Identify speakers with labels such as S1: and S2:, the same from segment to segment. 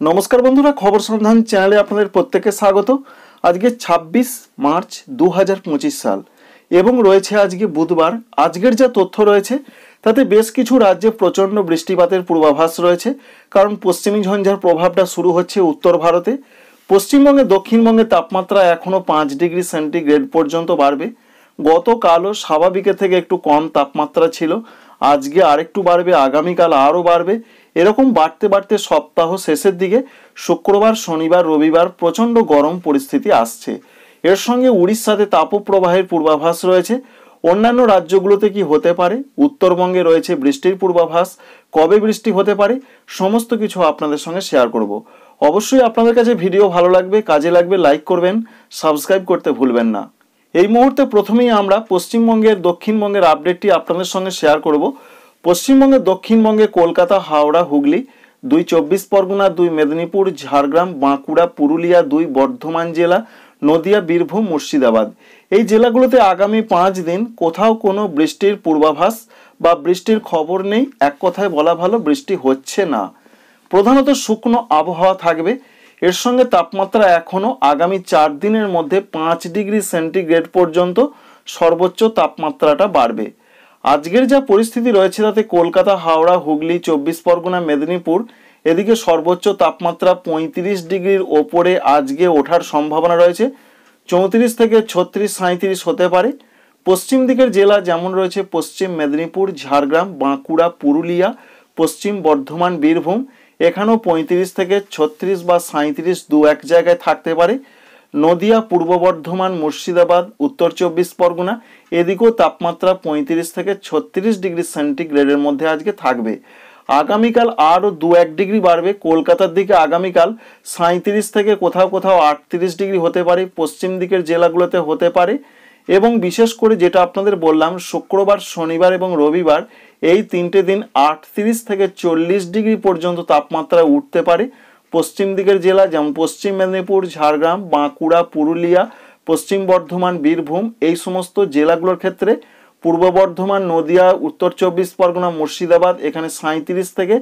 S1: নমস্কার বন্ধুরা, খবর সন্ধান চ্যানেলে আপনাদের প্রত্যেককে স্বাগত। আজকে ২৬ মার্চ ২০২৫ সাল এবং রয়েছে আজকে বুধবার। আজকের যা তথ্য রয়েছে তাতে বেশ কিছু রাজ্যে প্রচণ্ড বৃষ্টিপাতের পূর্বাভাস রয়েছে, কারণ পশ্চিমী ঝঞ্ঝার প্রভাবটা শুরু হচ্ছে উত্তর ভারতে। পশ্চিমবঙ্গে দক্ষিণবঙ্গে তাপমাত্রা এখনও 5 ডিগ্রি সেন্টিগ্রেড পর্যন্ত বাড়বে। গতকালও স্বাভাবিকের থেকে একটু কম তাপমাত্রা ছিল, আজকে আরেকটু বাড়বে, আগামীকাল আরও বাড়বে। এরকম বাড়তে বাড়তে সপ্তাহ শেষের দিকে শুক্রবার, শনিবার, রবিবার প্রচণ্ড গরম পরিস্থিতি আসছে। এর সঙ্গে উড়িষ্যাতে তাপপ্রবাহের পূর্বাভাস রয়েছে। অন্যান্য রাজ্যগুলোতে কি হতে পারে, উত্তরবঙ্গে রয়েছে বৃষ্টির পূর্বাভাস, কবে বৃষ্টি হতে পারে, সমস্ত কিছু আপনাদের সঙ্গে শেয়ার করব। অবশ্যই আপনাদের কাছে ভিডিও ভালো লাগবে, কাজে লাগবে, লাইক করবেন, সাবস্ক্রাইব করতে ভুলবেন না। এই মুহূর্তে প্রথমেই আমরা পশ্চিমবঙ্গের দক্ষিণবঙ্গের আপডেটটি আপনাদের সঙ্গে শেয়ার করব। পশ্চিমবঙ্গের দক্ষিণবঙ্গে কলকাতা, হাওড়া, হুগলি, 2 চব্বিশ পরগনা, 2 মেদিনীপুর, ঝাড়গ্রাম, বাঁকুড়া, পুরুলিয়া, 2 বর্ধমান জেলা, নদিয়া, বীরভূম, মুর্শিদাবাদ, এই জেলাগুলোতে আগামী 5 দিন কোথাও কোনো বৃষ্টির পূর্বাভাস বা বৃষ্টির খবর নেই। এক কথায় বলা ভালো, বৃষ্টি হচ্ছে না। প্রধানত শুকনো আবহাওয়া থাকবে। এর সঙ্গে তাপমাত্রা এখনও আগামী 4 দিনের মধ্যে 5 ডিগ্রি সেন্টিগ্রেড পর্যন্ত সর্বোচ্চ তাপমাত্রাটা বাড়বে। আজকের যা পরিস্থিতি রয়েছে তাতে কলকাতা, হাওড়া, হুগলি, 24 পরগনা, মেদিনীপুর, এদিকে সর্বোচ্চ তাপমাত্রা 35 ডিগ্রির ওপরে আজকে ওঠার সম্ভাবনা রয়েছে। 34 থেকে 36, 37 হতে পারে। পশ্চিম দিকের জেলা যেমন রয়েছে পশ্চিম মেদিনীপুর, ঝাড়গ্রাম, বাঁকুড়া, পুরুলিয়া, পশ্চিম বর্ধমান, বীরভূম, এখানেও 35 থেকে 36 বা 37 দু এক জায়গায় থাকতে পারে। নদিয়া, পূর্ব বর্ধমান, মুর্শিদাবাদ, উত্তর 24 পরগনা, এদিকেও তাপমাত্রা 35 থেকে 36 ডিগ্রি সেন্টিগ্রেডের মধ্যে আজকে থাকবে। আগামীকাল আরও 2-1 ডিগ্রি বাড়বে। কলকাতার দিকে আগামীকাল 37 থেকে কোথাও কোথাও 38 ডিগ্রি হতে পারে, পশ্চিম দিকের জেলাগুলোতে হতে পারে। এবং বিশেষ করে যেটা আপনাদের বললাম, শুক্রবার, শনিবার এবং রবিবার, এই 3টে দিন 38 থেকে 40 ডিগ্রি পর্যন্ত তাপমাত্রা উঠতে পারে। পশ্চিম দিকের জেলা যেমন পশ্চিম মেদিনীপুর, ঝাড়গ্রাম, বাঁকুড়া, পুরুলিয়া, পশ্চিম বর্ধমান, বীরভূম, এই সমস্ত জেলাগুলোর ক্ষেত্রে, পূর্ব বর্ধমান, নদিয়া, উত্তর 24 পরগনা, মুর্শিদাবাদ, এখানে 37 থেকে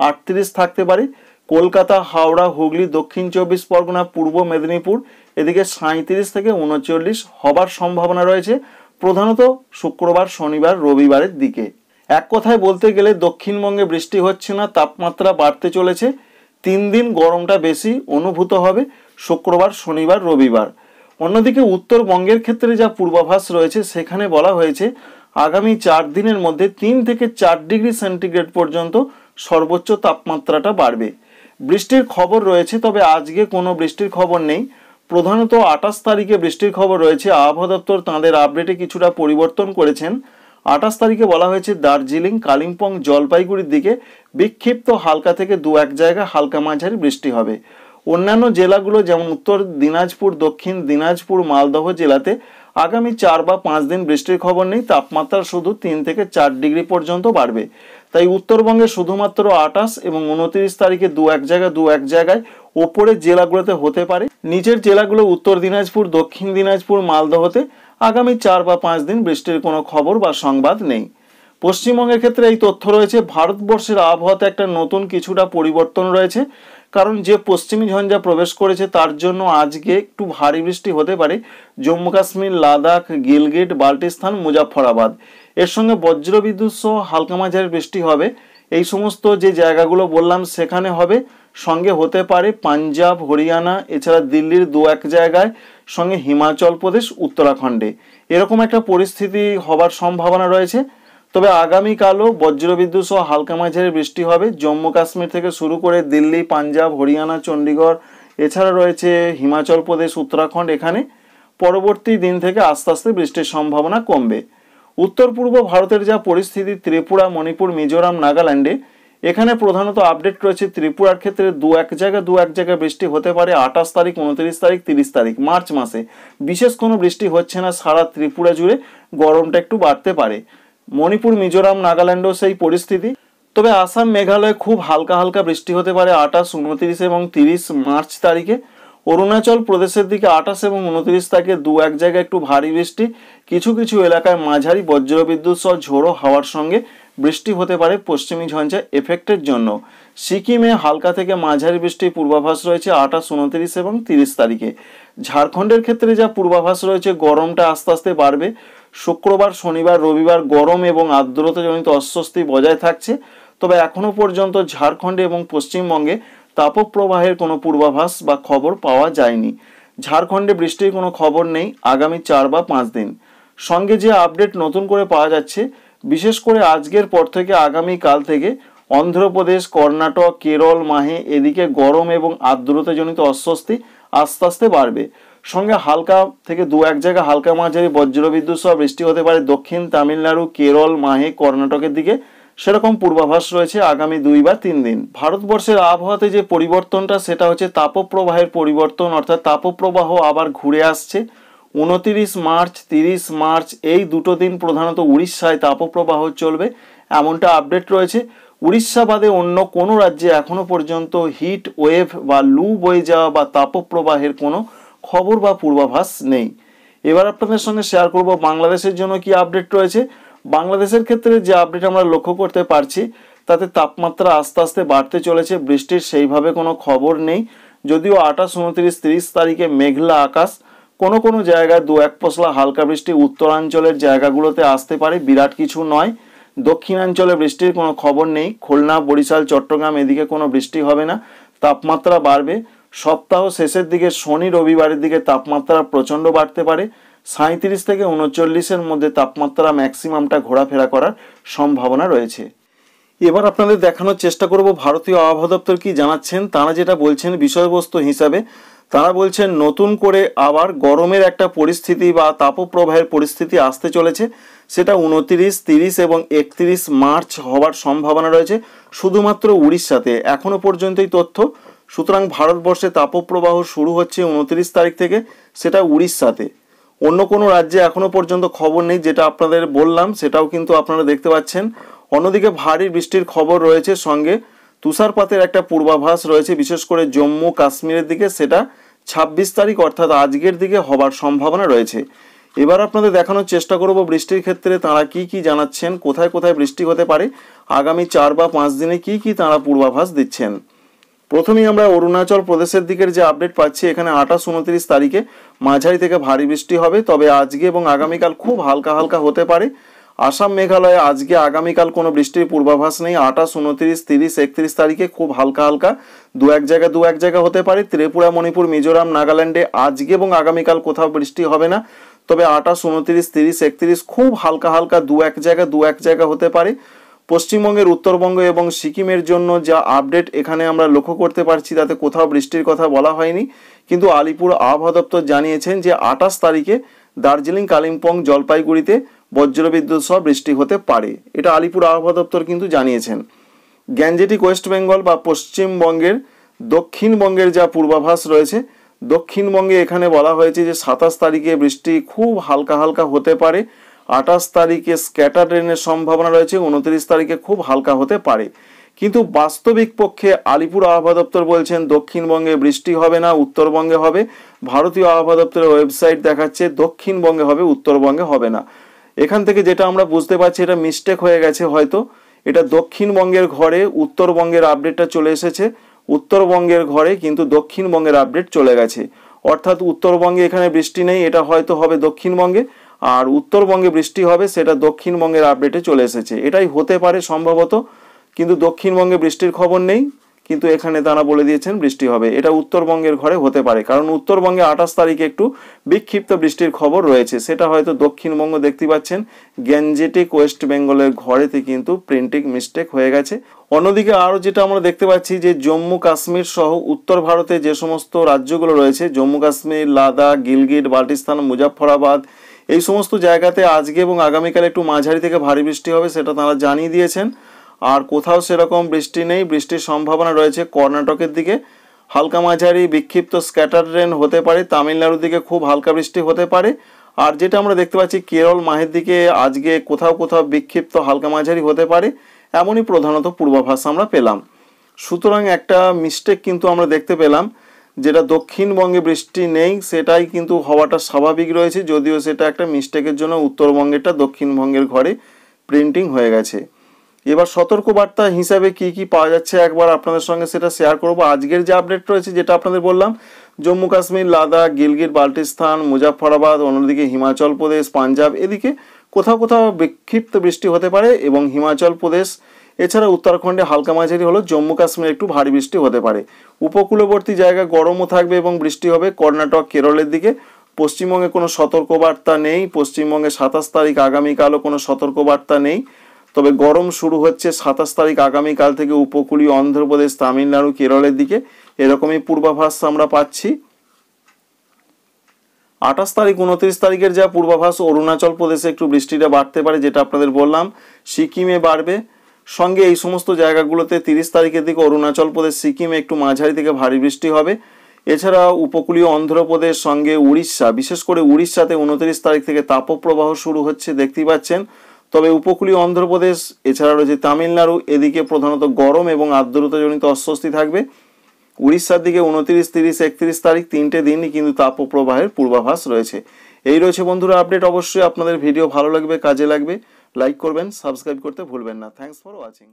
S1: 38 থাকতে পারে। কলকাতা, হাওড়া, হুগলি, দক্ষিণ 24 পরগনা, পূর্ব মেদিনীপুর, এদিকে 37 থেকে 39 হবার সম্ভাবনা রয়েছে, প্রধানত শুক্রবার, শনিবার, রবিবারের দিকে। এক কথায় বলতে গেলে দক্ষিণবঙ্গে বৃষ্টি হচ্ছে না, তাপমাত্রা বাড়তে চলেছে। 3 দিন গরমটা বেশি অনুভূত হবে, শুক্রবার, শনিবার, রবিবার। অন্যদিকে উত্তরবঙ্গের ক্ষেত্রে যা পূর্বাভাস রয়েছে সেখানে বলা হয়েছে আগামী 4 দিনের মধ্যে 3 থেকে 4 ডিগ্রি সেন্টিগ্রেড পর্যন্ত সর্বোচ্চ তাপমাত্রাটা বাড়বে। বৃষ্টির খবর রয়েছে, তবে আজকে কোনো বৃষ্টির খবর নেই। প্রধানত 28 তারিখে বৃষ্টির খবর রয়েছে। আবহাওয়া দপ্তর তাঁদের আপডেটে কিছুটা পরিবর্তন করেছেন। 28 তারিখে বলা হয়েছে দার্জিলিং, কালিম্পং, জলপাইগুড়ির দিকে বিক্ষিপ্ত হালকা থেকে 2-1 জায়গায় হালকা মাঝারি বৃষ্টি হবে। অন্যান্য জেলাগুলো যেমন উত্তর দিনাজপুর, দক্ষিণ দিনাজপুর, মালদহ জেলাতে আগামী 4 বা 5 দিন বৃষ্টির খবর নেই। তাপমাত্রা শুধু 3 থেকে 4 ডিগ্রি পর্যন্ত বাড়বে। তাই উত্তরবঙ্গে শুধুমাত্র 28 এবং 29 তারিখে 2-1 জায়গায় ওপরের জেলাগুলোতে হতে পারে। নিচের জেলাগুলো উত্তর দিনাজপুর, দক্ষিণ দিনাজপুর, মালদহতে আগামী 4 বা 5 দিন বৃষ্টির কোনো খবর বা সংবাদ নেই। পশ্চিমবঙ্গের ক্ষেত্রে এই তথ্য রয়েছে। ভারতবর্ষের আবহাওয়াতে একটা নতুন কিছুটা পরিবর্তন রয়েছে, কারণ যে পশ্চিমী ঝঞ্ঝা প্রবেশ করেছে তার জন্য আজকে একটু ভারী বৃষ্টি হতে পারে জম্মু কাশ্মীর, লাদাখ, গিলগিট, বাল্টিস্তান, মুজাফফরাবাদ। এর সঙ্গে বজ্রবিদ্যুৎ সহ হালকা মাঝারি বৃষ্টি হবে। এই সমস্ত যে জায়গাগুলো বললাম সেখানে হবে। সঙ্গে হতে পারে পাঞ্জাব, হরিয়ানা, এছাড়া দিল্লির 2-1 জায়গায়, সঙ্গে হিমাচল প্রদেশ, উত্তরাখণ্ডে এরকম একটা পরিস্থিতি হবার সম্ভাবনা রয়েছে। তবে আগামীকালও বজ্রবিদ্যুৎ সহ হালকা মাঝারি বৃষ্টি হবে জম্মু কাশ্মীর থেকে শুরু করে দিল্লি, পাঞ্জাব, হরিয়ানা, চণ্ডীগড়, এছাড়া রয়েছে হিমাচল প্রদেশ, উত্তরাখণ্ড। এখানে পরবর্তী দিন থেকে আস্তে আস্তে বৃষ্টির সম্ভাবনা কমবে। উত্তর পূর্ব ভারতের যা পরিস্থিতি, ত্রিপুরা, মণিপুর, মিজোরাম, নাগাল্যান্ডে, এখানে প্রধানত আপডেট রয়েছে। ত্রিপুরার ক্ষেত্রে 2-1 জায়গায় বৃষ্টি হতে পারে 28 তারিখ, 29 তারিখ, 30 তারিখ, মার্চ মাসে। বিশেষ কোনো বৃষ্টি হচ্ছে না, সারা ত্রিপুরা জুড়ে গরমটা একটু বাড়তে পারে। মণিপুর, মিজোরাম, নাগাল্যান্ডও সেই পরিস্থিতি। তবে আসাম, মেঘালয়ে খুব হালকা হালকা বৃষ্টি হতে পারে 28, 29 এবং 30 মার্চ তারিখে। অরুণাচল প্রদেশের দিকে 28 এবং 29 তারিখে 2-1 জায়গায় একটু ভারী বৃষ্টি, কিছু কিছু এলাকায় মাঝারি বজ্রবিদ্যুৎ সহ ঝোড়ো হাওয়ার সঙ্গে বৃষ্টি হতে পারে পশ্চিমী ঝঞ্ঝা এফেক্টের জন্য। সিকিমে হালকা থেকে মাঝারি বৃষ্টির পূর্বাভাস রয়েছে 28, 29 এবং 30 তারিখে। ঝাড়খণ্ডের ক্ষেত্রে যা পূর্বাভাস রয়েছে, গরমটা আস্তে আস্তে বাড়বে। শুক্রবার, শনিবার, রবিবার গরম এবং আর্দ্রতাজনিত অস্বস্তি বজায় থাকছে। তবে এখনও পর্যন্ত ঝাড়খণ্ডে এবং পশ্চিমবঙ্গে তাপপ্রবাহের কোনো পূর্বাভাস বা খবর পাওয়া যায়নি। ঝাড়খণ্ডে বৃষ্টির কোনো খবর নেই আগামী 4 বা 5 দিন। সঙ্গে যে আপডেট নতুন করে পাওয়া যাচ্ছে, বিশেষ করে আজকের পর থেকে আগামীকাল থেকে অন্ধ্রপ্রদেশ, কর্ণাটক, কেরল, মাহে এদিকে গরম এবং আর্দ্রতাজনিত অস্বস্তি আস্তে আস্তে বাড়বে। সঙ্গে হালকা থেকে 2-1 জায়গায় হালকা মাঝারি বজ্রবিদ্যুৎ সহ বৃষ্টি হতে পারে দক্ষিণ তামিলনাড়ু, কেরল, মাহে, কর্ণাটকের দিকে, সেরকম পূর্বাভাস রয়েছে আগামী 2 বা 3 দিন। ভারতবর্ষের আবহাওয়াতে যে পরিবর্তনটা, সেটা হচ্ছে তাপপ্রবাহের পরিবর্তন, অর্থাৎ তাপপ্রবাহ আবার ঘুরে আসছে। 29 মার্চ, 30 মার্চ এই দুটো দিন প্রধানত উড়িষ্যায় তাপপ্রবাহ চলবে, এমনটা আপডেট রয়েছে। উড়িষ্যা বাদে অন্য কোনো রাজ্যে এখনো পর্যন্ত হিট ওয়েভ বা লু বয়ে যাওয়া বা তাপপ্রবাহের কোনো খবর বা পূর্বাভাস নেই। এবার আপনাদের সঙ্গে শেয়ার করব বাংলাদেশের জন্য কি আপডেট রয়েছে। বাংলাদেশের ক্ষেত্রে যে আপডেট আমরা লক্ষ্য করতে পারছি, তাতে তাপমাত্রা আস্তে আস্তে বাড়তে চলেছে। বৃষ্টির সেইভাবে কোনো খবর নেই, যদিও 28, 29, 30 তারিখে মেঘলা আকাশ, কোনো কোনো জায়গায় 2-1 পশলা হালকা বৃষ্টি উত্তরাঞ্চলের জায়গাগুলোতে আসতে পারে, বিরাট কিছু নয়। দক্ষিণাঞ্চলে বৃষ্টির কোনো খবর নেই। খুলনা, বরিশাল, চট্টগ্রাম এদিকে কোনো বৃষ্টি হবে না। তাপমাত্রা বাড়বে। সপ্তাহ শেষের দিকে শনি রবিবারের দিকে তাপমাত্রা প্রচণ্ড বাড়তে পারে। 37 থেকে 39-এর মধ্যে তাপমাত্রা ম্যাক্সিমামটা ঘোরাফেরা করার সম্ভাবনা রয়েছে। এবার আপনাদের দেখানোর চেষ্টা করব ভারতীয় আবহাওয়া দপ্তর কি জানাচ্ছেন। তারা যেটা বলছেন বিষয়বস্তু হিসাবে, তারা বলছেন নতুন করে আবার গরমের একটা পরিস্থিতি বা তাপপ্রবাহের পরিস্থিতি আসতে চলেছে। সেটা 29, 30 এবং 31 মার্চ হওয়ার সম্ভাবনা রয়েছে শুধুমাত্র উড়িষ্যাতে। এখনো পর্যন্তই তথ্য। সুতরাং ভারতবর্ষে তাপপ্রবাহ শুরু হচ্ছে 29 তারিখ থেকে, সেটা উড়িষ্যাতে। অন্য কোনো রাজ্যে এখনো পর্যন্ত খবর নেই, যেটা আপনাদের বললাম সেটাও কিন্তু আপনারা দেখতে পাচ্ছেন। অন্যদিকে ভারী বৃষ্টির খবর রয়েছে, সঙ্গে তুষারপাতের একটা পূর্বাভাস রয়েছে বিশেষ করে জম্মু কাশ্মীরের দিকে, সেটা 26 তারিখ অর্থাৎ আজকের দিকে হবার সম্ভাবনা রয়েছে। এবার আপনাদের দেখানোর চেষ্টা করব বৃষ্টির ক্ষেত্রে তারা কি কি জানাচ্ছেন, কোথায় কোথায় বৃষ্টি হতে পারে আগামী 4 বা 5 দিনে কি কি তারা পূর্বাভাস দিচ্ছেন। প্রথমেই আমরা অরুণাচল প্রদেশের দিকের যে আপডেট পাচ্ছি, এখানে 28, 29 তারিখে মাঝারি থেকে ভারী বৃষ্টি হবে, তবে আজকে এবং আগামীকাল খুব হালকা হালকা হতে পারে। আসাম, মেঘালয়ে আজকে আগামীকাল কোনো বৃষ্টির পূর্বাভাস নেই। 28, 29, 30, 31 তারিখে খুব হালকা হালকা 2-1 জায়গা হতে পারে। ত্রিপুরা, মণিপুর, মিজোরাম, নাগাল্যান্ডে আজকে এবং আগামীকাল কোথাও বৃষ্টি হবে না, তবে 28, 29, 30, 31 খুব হালকা হালকা 2-1 জায়গা হতে পারে। পশ্চিমবঙ্গের উত্তরবঙ্গ এবং সিকিমের জন্য যা আপডেট এখানে আমরা লক্ষ্য করতে পারছি, তাতে কোথাও বৃষ্টির কথা বলা হয়নি, কিন্তু আলিপুর আবহাওয়া দপ্তর জানিয়েছেন যে 28 তারিখে দার্জিলিং, কালিম্পং, জলপাইগুড়িতে বজ্রবিদ্যুৎ সহ বৃষ্টি হতে পারে। এটা আলিপুর আবহাওয়া দপ্তর কিন্তু জানিয়েছেন। গ্যাঞ্জেটিক ওয়েস্ট বেঙ্গল বা পশ্চিমবঙ্গের দক্ষিণবঙ্গের যা পূর্বাভাস রয়েছে, দক্ষিণবঙ্গে এখানে বলা হয়েছে যে 27 তারিখে বৃষ্টি খুব হালকা হালকা হতে পারে। 28 তারিখে স্ক্যাটার রেনের সম্ভাবনা রয়েছে। 29 তারিখে খুব হালকা হতে পারে। কিন্তু বাস্তবিক পক্ষে আলিপুর আবহাওয়া দপ্তর বলছেন দক্ষিণবঙ্গে বৃষ্টি হবে না, উত্তরবঙ্গে হবে। ভারতীয় আবহাওয়া দপ্তরের ওয়েবসাইট দেখাচ্ছে দক্ষিণবঙ্গে হবে, উত্তরবঙ্গে হবে না। এখান থেকে যেটা আমরা বুঝতে পারছি, এটা মিস্টেক হয়ে গেছে হয়তো। এটা দক্ষিণবঙ্গের ঘরে উত্তরবঙ্গের আপডেটটা চলে এসেছে, উত্তরবঙ্গের ঘরে কিন্তু দক্ষিণবঙ্গের আপডেট চলে গেছে। অর্থাৎ উত্তরবঙ্গে এখানে বৃষ্টি নেই, এটা হয়তো হবে দক্ষিণবঙ্গে, আর উত্তরবঙ্গে বৃষ্টি হবে সেটা দক্ষিণবঙ্গের আপডেটে চলে এসেছে। এটাই হতে পারে সম্ভবত, কিন্তু দক্ষিণবঙ্গে বৃষ্টির খবর নেই, কিন্তু এখানে তারা বলে দিয়েছেন বৃষ্টি হবে। এটা উত্তরবঙ্গের ঘরে হতে পারে, কারণ উত্তরবঙ্গে 28 তারিখে একটু বিক্ষিপ্ত বৃষ্টির খবর রয়েছে, সেটা হয়তো দক্ষিণবঙ্গ দেখতে পাচ্ছেন গ্যাঞ্জেটিক ওয়েস্ট বেঙ্গলের ঘরেতে কিন্তু প্রিন্টিং মিস্টেক হয়ে গেছে। অন্যদিকে আরও যেটা আমরা দেখতে পাচ্ছি যে জম্মু কাশ্মীর সহ উত্তর ভারতে যে সমস্ত রাজ্যগুলো রয়েছে, জম্মু কাশ্মীর, লাদাখ, গিলগিট, বাল্টিস্তান, মুজাফফরাবাদ, এই সমস্ত জায়গাতে আজকে এবং আগামীকাল একটু মাঝারি থেকে ভারী বৃষ্টি হবে, সেটা তারা জানিয়ে দিয়েছেন। আর কোথাও সেরকম বৃষ্টি নেই। বৃষ্টির সম্ভাবনা রয়েছে কর্ণাটকের দিকে হালকা মাঝারি বিক্ষিপ্ত স্ক্যাটার রেন হতে পারে, তামিলনাড়ুর দিকে খুব হালকা বৃষ্টি হতে পারে। আর যেটা আমরা দেখতে পাচ্ছি কেরল, মাহের দিকে আজকে কোথাও কোথাও বিক্ষিপ্ত হালকা মাঝারি হতে পারে, এমনই প্রধানত পূর্বাভাস আমরা পেলাম। সুতরাং একটা মিস্টেক কিন্তু আমরা দেখতে পেলাম, যেটা দক্ষিণবঙ্গে বৃষ্টি নেই সেটাই কিন্তু হওয়াটা স্বাভাবিক রয়েছে, যদিও সেটা একটা মিস্টেকের জন্য উত্তরবঙ্গেরটা দক্ষিণবঙ্গের ঘরে প্রিন্টিং হয়ে গেছে। এবার সতর্কবার্তা হিসাবে কি কি পাওয়া যাচ্ছে একবার আপনাদের সঙ্গে সেটা শেয়ার করব। আজকের যে আপডেট রয়েছে যেটা আপনাদের বললাম, জম্মু কাশ্মীর, লাদাখ, গিলগিট বাল্টিস্তান, মুজাফফরাবাদ, অন্যদিকে হিমাচল প্রদেশ, পাঞ্জাব, এদিকে কোথাও কোথাও বিক্ষিপ্ত বৃষ্টি হতে পারে এবং হিমাচল প্রদেশ এছাড়া উত্তরাখণ্ডে হালকা মাঝারি হলো, জম্মু কাশ্মীরে একটু ভারী বৃষ্টি হতে পারে। উপকূলবর্তী জায়গা গরমও থাকবে এবং বৃষ্টি হবে। কর্ণাটক, কেরলের দিকে। পশ্চিমবঙ্গে কোনো সতর্কবার্তা নেই। পশ্চিমবঙ্গে 27 তারিখ আগামীকালও কোনো সতর্কবার্তা নেই, তবে গরম শুরু হচ্ছে 27 তারিখ আগামীকাল থেকে উপকূলীয় অন্ধ্রপ্রদেশ, তামিলনাড়ু, কেরলের দিকে, এরকমই পূর্বাভাস আমরা পাচ্ছি। 28 তারিখ 29 তারিখের যা পূর্বাভাস, অরুণাচল প্রদেশে একটু বৃষ্টিটা বাড়তে পারে, যেটা আপনাদের বললাম। সিকিমে বাড়বে, সঙ্গে এই সমস্ত জায়গাগুলোতে 30 তারিখের দিকে অরুণাচল প্রদেশ, সিকিমে একটু মাঝারি থেকে ভারী বৃষ্টি হবে। এছাড়া উপকূলীয় অন্ধ্রপ্রদেশ সঙ্গে উড়িষ্যা, বিশেষ করে উড়িষ্যাতে 29 তারিখ থেকে তাপপ্রবাহ শুরু হচ্ছে, দেখতেই পাচ্ছেন। তবে উপকূলীয় অন্ধ্রপ্রদেশ এছাড়া রয়েছে তামিলনাড়ু, এদিকে প্রধানত গরম এবং আর্দ্রতাজনিত অস্বস্তি থাকবে। উড়িষ্যার দিকে 29, 30, 31 তারিখ 3টে দিনই কিন্তু তাপপ্রবাহের পূর্বাভাস রয়েছে। এই রয়েছে বন্ধুরা আপডেট। অবশ্যই আপনাদের ভিডিও ভালো লাগবে, কাজে লাগবে, লাইক করবেন, সাবস্ক্রাইব করতে ভুলবেন না। Thanks for watching.